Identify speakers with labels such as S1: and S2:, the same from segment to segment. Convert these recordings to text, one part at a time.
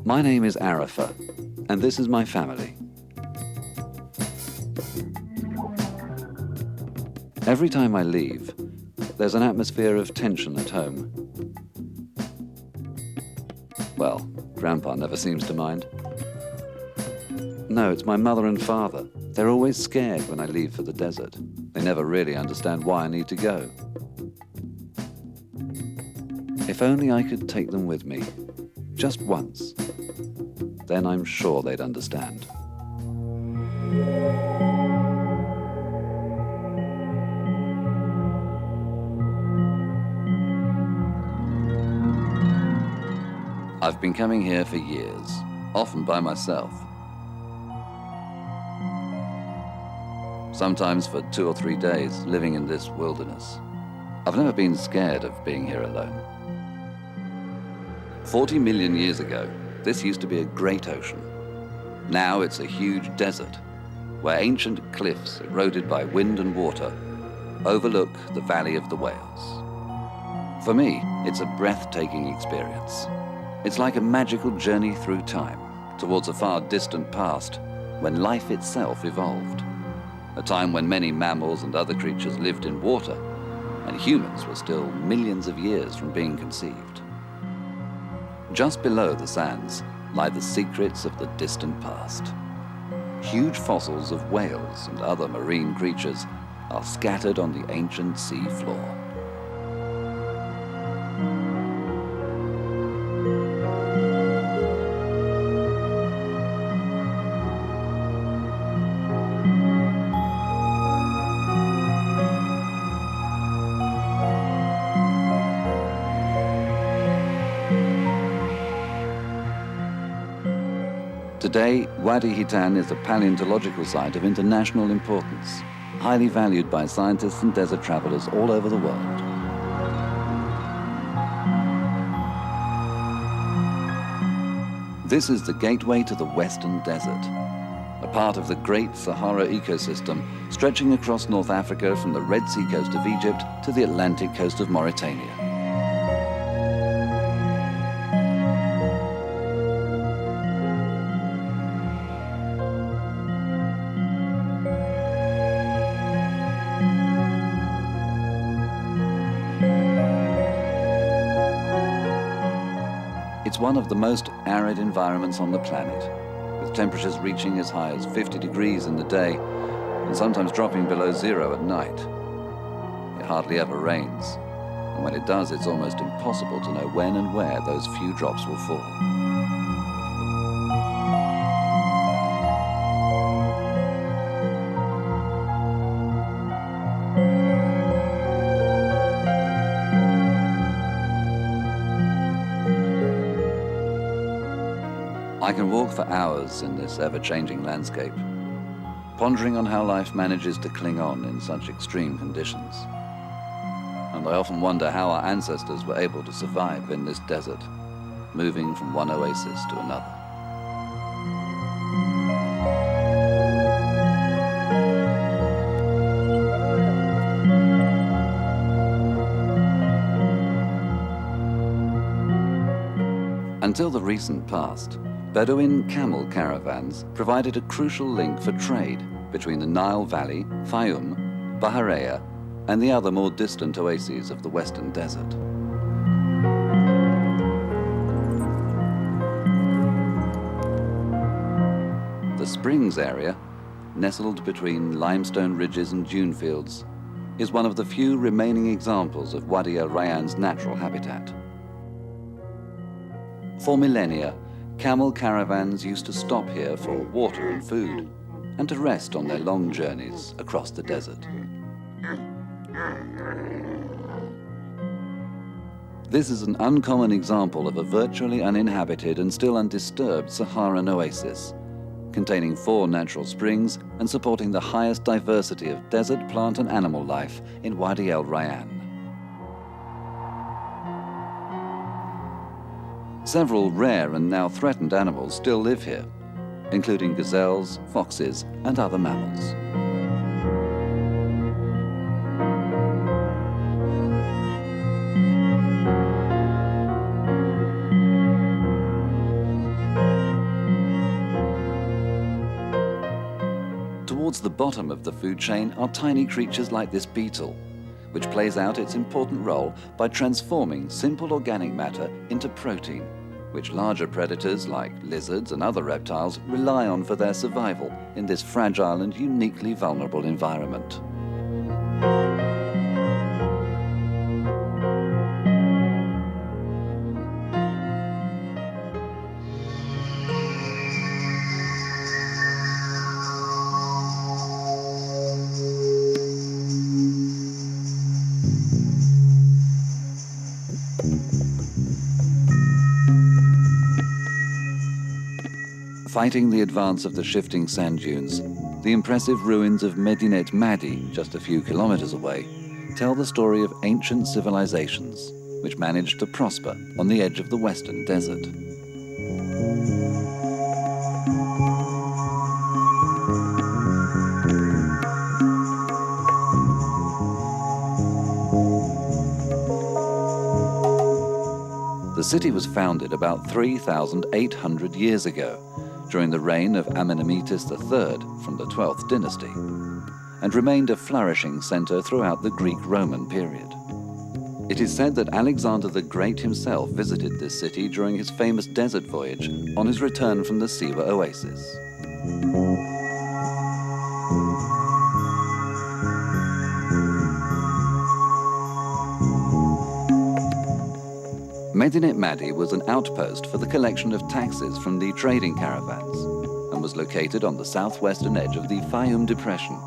S1: My name is Arifa, and this is my family. Every time I leave, there's an atmosphere of tension at home. Well, Grandpa never seems to mind. No, it's my mother and father. They're always scared when I leave for the desert. They never really understand why I need to go. If only I could take them with me, just once. Then I'm sure they'd understand. I've been coming here for years, often by myself. Sometimes for 2 or 3 days, living in this wilderness. I've never been scared of being here alone. 40 million years ago, this used to be a great ocean. Now it's a huge desert, where ancient cliffs eroded by wind and water overlook the Valley of the Whales. For me, it's a breathtaking experience. It's like a magical journey through time, towards a far distant past, when life itself evolved. A time when many mammals and other creatures lived in water, and humans were still millions of years from being conceived. Just below the sands lie the secrets of the distant past. Huge fossils of whales and other marine creatures are scattered on the ancient sea floor. Today, Wadi Hitan is a paleontological site of international importance, highly valued by scientists and desert travelers all over the world. This is the gateway to the Western Desert, a part of the Great Sahara ecosystem stretching across North Africa from the Red Sea coast of Egypt to the Atlantic coast of Mauritania. It's one of the most arid environments on the planet, with temperatures reaching as high as 50 degrees in the day and sometimes dropping below zero at night. It hardly ever rains, and when it does, it's almost impossible to know when and where those few drops will fall. I can walk for hours in this ever-changing landscape, pondering on how life manages to cling on in such extreme conditions. And I often wonder how our ancestors were able to survive in this desert, moving from one oasis to another. Until the recent past, Bedouin camel caravans provided a crucial link for trade between the Nile Valley, Fayoum, Bahariya, and the other more distant oases of the Western Desert. The Springs area, nestled between limestone ridges and dune fields, is one of the few remaining examples of Wadi el Rayan's natural habitat. For millennia, camel caravans used to stop here for water and food, and to rest on their long journeys across the desert. This is an uncommon example of a virtually uninhabited and still undisturbed Saharan oasis, containing 4 natural springs and supporting the highest diversity of desert plant and animal life in Wadi el Rayan. Several rare and now threatened animals still live here, including gazelles, foxes, and other mammals. the bottom of the food chain are tiny creatures like this beetle, which plays out its important role by transforming simple organic matter into protein, which larger predators like lizards and other reptiles rely on for their survival in this fragile and uniquely vulnerable environment. Fighting the advance of the shifting sand dunes, the impressive ruins of Medinet Madi, just a few kilometers away, tell the story of ancient civilizations which managed to prosper on the edge of the Western Desert. The city was founded about 3,800 years ago, during the reign of Amenemhetis III from the 12th dynasty, and remained a flourishing center throughout the Greek-Roman period. It is said that Alexander the Great himself visited this city during his famous desert voyage on his return from the Siwa oasis. Medinet Madi was an outpost for the collection of taxes from the trading caravans and was located on the southwestern edge of the Fayoum depression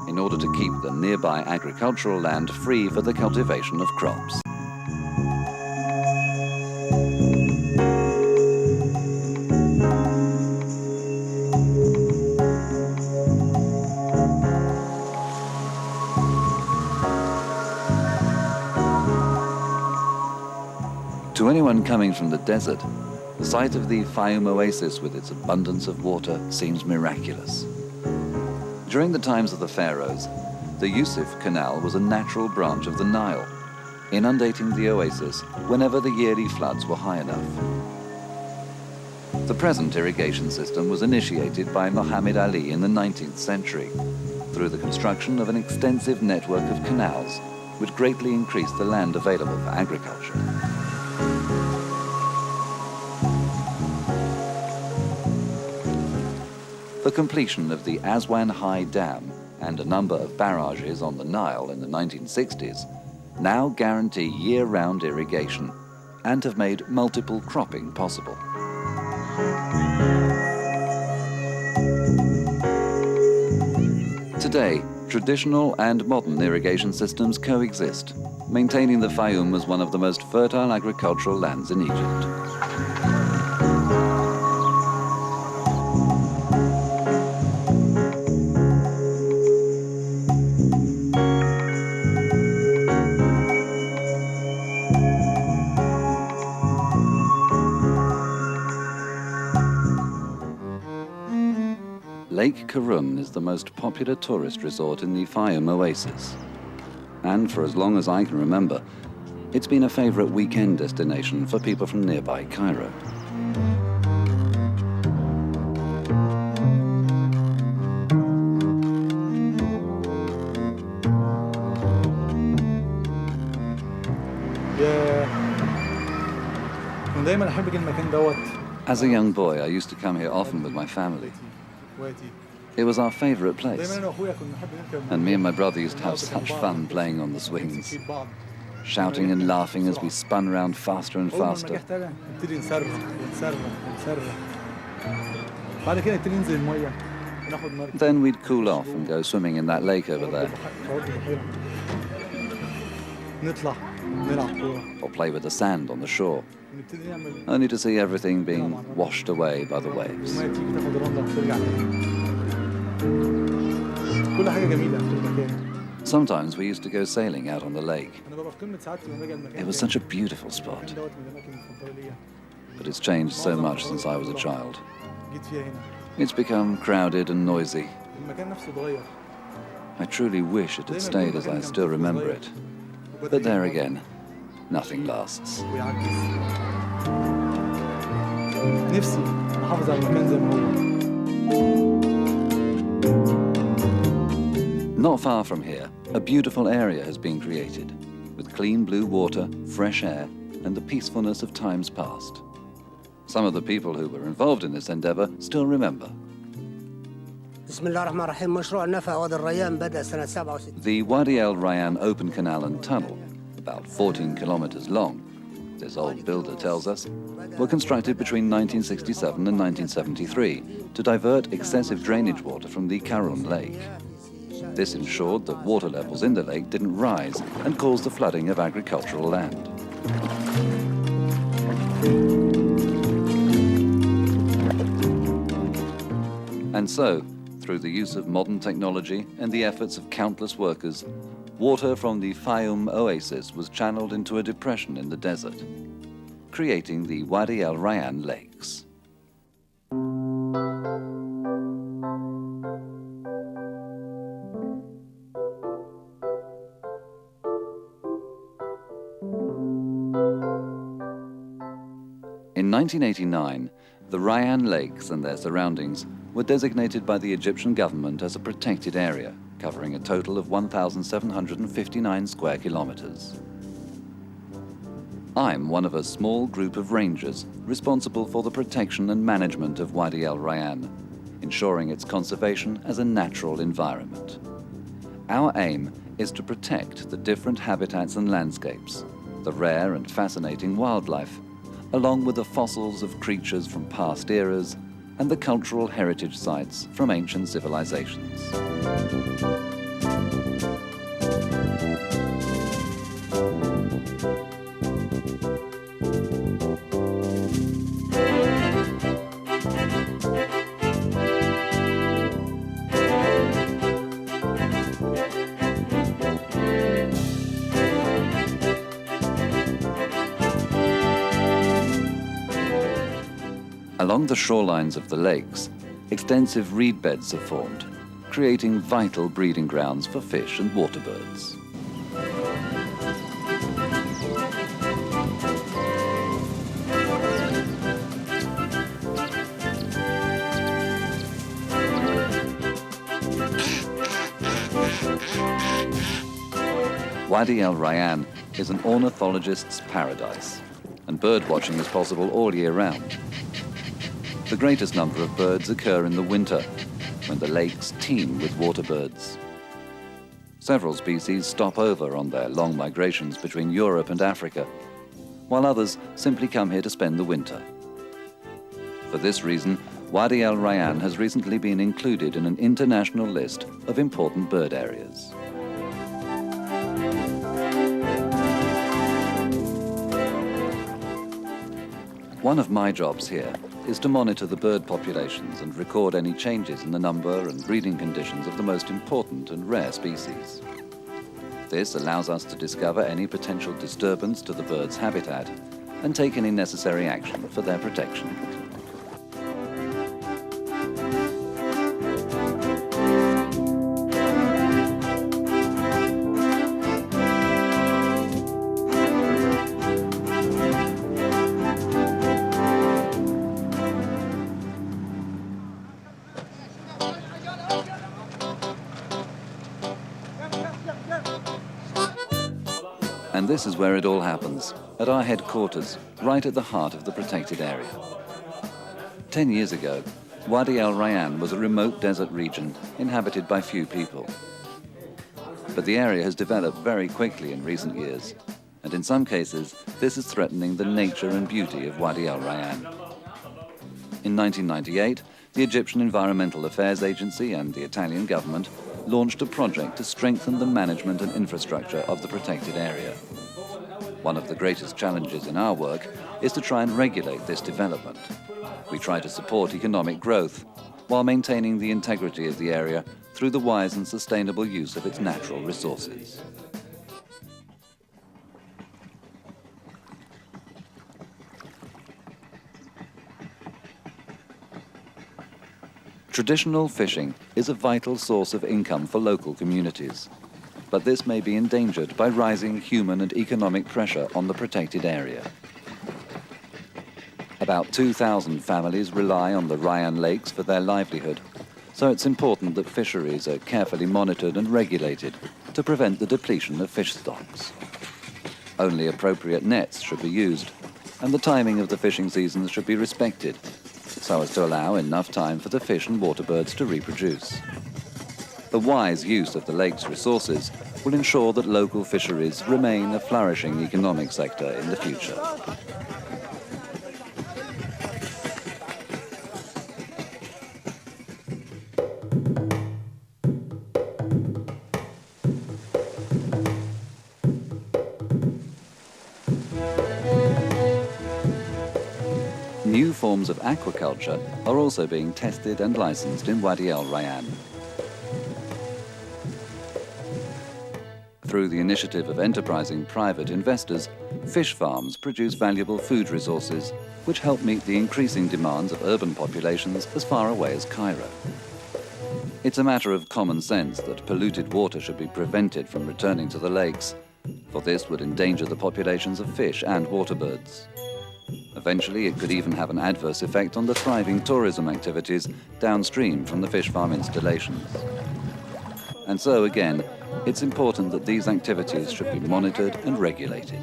S1: in order to keep the nearby agricultural land free for the cultivation of crops. To anyone coming from the desert, the sight of the Fayoum oasis with its abundance of water seems miraculous. During the times of the pharaohs, the Yusuf Canal was a natural branch of the Nile, inundating the oasis whenever the yearly floods were high enough. The present irrigation system was initiated by Mohamed Ali in the 19th century through the construction of an extensive network of canals which greatly increased the land available for agriculture. The completion of the Aswan High Dam and a number of barrages on the Nile in the 1960s now guarantee year-round irrigation and have made multiple cropping possible. Today, traditional and modern irrigation systems coexist, maintaining the Fayoum as one of the most fertile agricultural lands in Egypt. Lake Karun is the most popular tourist resort in the Fayoum oasis. And for as long as I can remember, it's been a favorite weekend destination for people from nearby Cairo. As a young boy, I used to come here often with my family. It was our favorite place, and me and my brother used to have such fun playing on the swings, shouting and laughing as we spun around faster and faster. Then we'd cool off and go swimming in that lake over there, or play with the sand on the shore, only to see everything being washed away by the waves. Sometimes we used to go sailing out on the lake. It was such a beautiful spot. But it's changed so much since I was a child. It's become crowded and noisy. I truly wish it had stayed as I still remember it. But there again, nothing lasts. نفسي أحافظ على المكان زي ما هو. Not far from here, a beautiful area has been created, with clean blue water, fresh air, and the peacefulness of times past. Some of the people who were involved in this endeavor still remember. The Wadi el Rayan open canal and tunnel, about 14 kilometers long, this old builder tells us, were constructed between 1967 and 1973 to divert excessive drainage water from the Karun Lake. This ensured that water levels in the lake didn't rise and cause the flooding of agricultural land. And so, through the use of modern technology and the efforts of countless workers, water from the Fayoum oasis was channeled into a depression in the desert, creating the Wadi el Rayan lakes. In 1989, the Rayan Lakes and their surroundings were designated by the Egyptian government as a protected area, covering a total of 1,759 square kilometers. I'm one of a small group of rangers responsible for the protection and management of Wadi el Rayan, ensuring its conservation as a natural environment. Our aim is to protect the different habitats and landscapes, the rare and fascinating wildlife, along with the fossils of creatures from past eras and the cultural heritage sites from ancient civilizations. Along the shorelines of the lakes, extensive reed beds are formed, creating vital breeding grounds for fish and water birds. Wadi el Rayan is an ornithologist's paradise, and bird watching is possible all year round. The greatest number of birds occur in the winter, when the lakes teem with water birds. Several species stop over on their long migrations between Europe and Africa, while others simply come here to spend the winter. For this reason, Wadi el Rayan has recently been included in an international list of important bird areas. One of my jobs here is to monitor the bird populations and record any changes in the number and breeding conditions of the most important and rare species. This allows us to discover any potential disturbance to the bird's habitat and take any necessary action for their protection. And this is where it all happens, at our headquarters, right at the heart of the protected area. 10 years ago, Wadi el Rayan was a remote desert region inhabited by few people. But the area has developed very quickly in recent years, and in some cases, this is threatening the nature and beauty of Wadi el Rayan. In 1998, the Egyptian Environmental Affairs Agency and the Italian government launched a project to strengthen the management and infrastructure of the protected area. One of the greatest challenges in our work is to try and regulate this development. We try to support economic growth while maintaining the integrity of the area through the wise and sustainable use of its natural resources. Traditional fishing is a vital source of income for local communities, but this may be endangered by rising human and economic pressure on the protected area. About 2,000 families rely on the Rayan Lakes for their livelihood, so it's important that fisheries are carefully monitored and regulated to prevent the depletion of fish stocks. Only appropriate nets should be used, and the timing of the fishing seasons should be respected, so as to allow enough time for the fish and water birds to reproduce. The wise use of the lake's resources will ensure that local fisheries remain a flourishing economic sector in the future. New forms of aquaculture are also being tested and licensed in Wadi el Rayan. Through the initiative of enterprising private investors, fish farms produce valuable food resources which help meet the increasing demands of urban populations as far away as Cairo. It's a matter of common sense that polluted water should be prevented from returning to the lakes, for this would endanger the populations of fish and water birds. Eventually, it could even have an adverse effect on the thriving tourism activities downstream from the fish farm installations. And so, again, it's important that these activities should be monitored and regulated.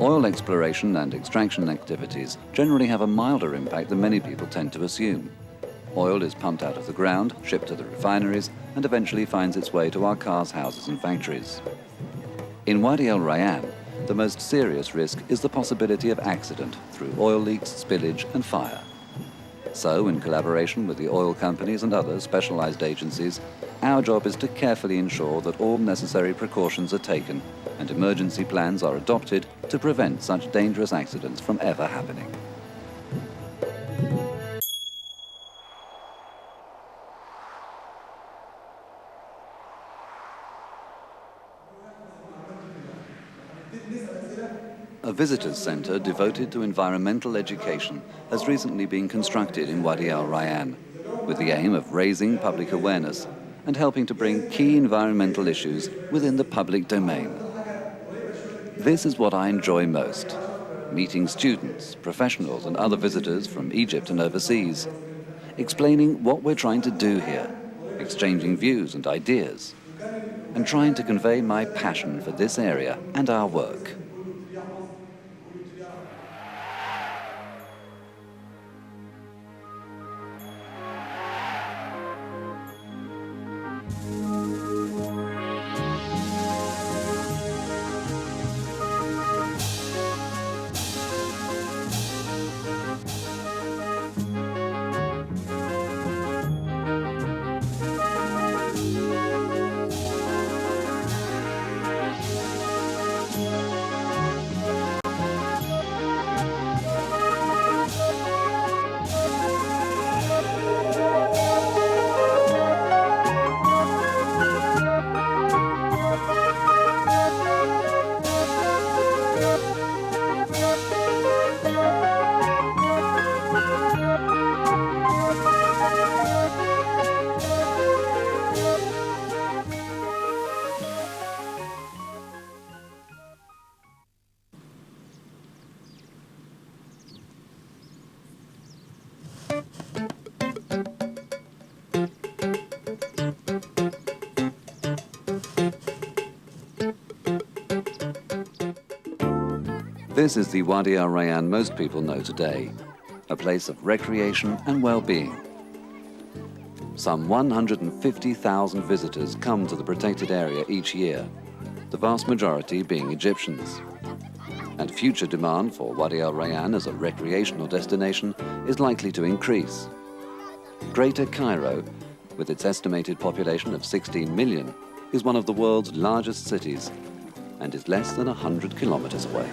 S1: Oil exploration and extraction activities generally have a milder impact than many people tend to assume. Oil is pumped out of the ground, shipped to the refineries, and eventually finds its way to our cars, houses, and factories. In Wadi el Rayan, the most serious risk is the possibility of accident through oil leaks, spillage, and fire. So, in collaboration with the oil companies and other specialized agencies, our job is to carefully ensure that all necessary precautions are taken and emergency plans are adopted to prevent such dangerous accidents from ever happening. A visitors centre devoted to environmental education has recently been constructed in Wadi el Rayan, with the aim of raising public awareness and helping to bring key environmental issues within the public domain. This is what I enjoy most, meeting students, professionals and other visitors from Egypt and overseas, explaining what we're trying to do here, exchanging views and ideas, and trying to convey my passion for this area and our work. This is the Wadi el Rayan most people know today, a place of recreation and well-being. Some 150,000 visitors come to the protected area each year, the vast majority being Egyptians. And future demand for Wadi el Rayan as a recreational destination is likely to increase. Greater Cairo, with its estimated population of 16 million, is one of the world's largest cities and is less than 100 kilometers away.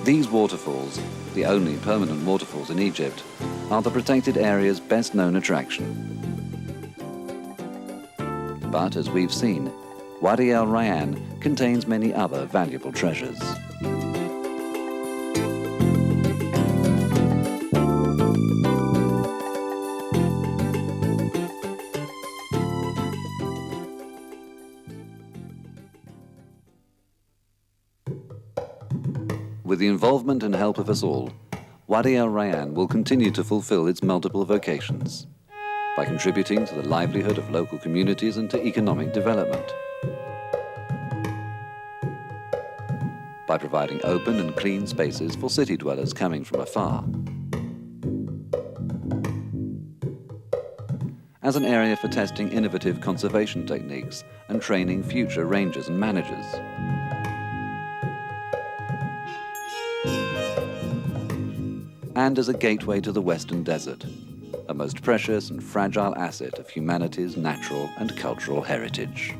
S1: These waterfalls, the only permanent waterfalls in Egypt, are the protected area's best known attraction. But as we've seen, Wadi el Rayan contains many other valuable treasures. With the involvement and help of us all, Wadi el Rayan will continue to fulfill its multiple vocations by contributing to the livelihood of local communities and to economic development, by providing open and clean spaces for city dwellers coming from afar, as an area for testing innovative conservation techniques and training future rangers and managers, and as a gateway to the Western Desert, a most precious and fragile asset of humanity's natural and cultural heritage.